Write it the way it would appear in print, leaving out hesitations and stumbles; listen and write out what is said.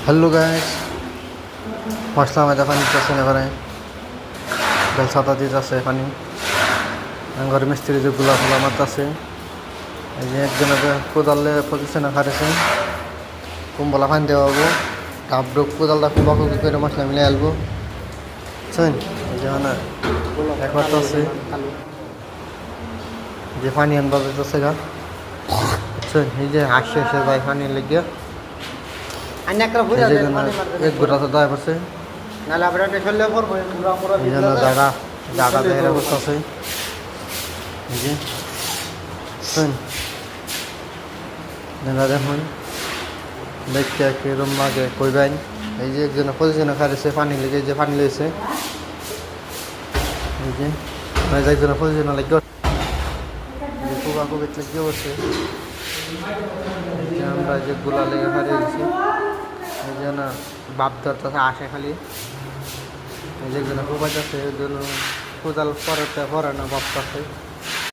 Hello guys, মশলা মেদা পানি দিতেছে এবারে বেল ছাতা দিতেছে পানি ঘরে মিস্ত্রি যে গুলা ফোলা মারতেছে। এই যে একজনের কোদালে পজিশনে খারেছে কুম্বলা পানি দেওয়া হবো ডাব ডুব কোদালটা কুবা কুবি করে মশলা মিলে আলবো বুঝছেন। এই যে মানে একবার তো আছে যে পানি আনবা যেতেছে গা বুঝছেন। এই যে আসে এসে যায় পানি লেগে এক গোটা তো দায় পড়ছে এই জন্য জায়গা জায়গা জায়গা বসতেছে। এই যে শুন দেখুন দেখতে কিরম লাগে কইবেন। এই যে একজনে পজিশনে খাইছে পানি লেগে যে পানি লেগেছে এই যে একজনে পজিশনে লেগে কুবা কুবিত লেগে বসে। এই যে আমরা যে গুলা লেগে হারিয়ে গেছি এই জন্য বাপ ধরতেছে আসে খালি এই যে একজনে কুবাইতেছে এই জন্য কোদাল পরে না বাপ করছে।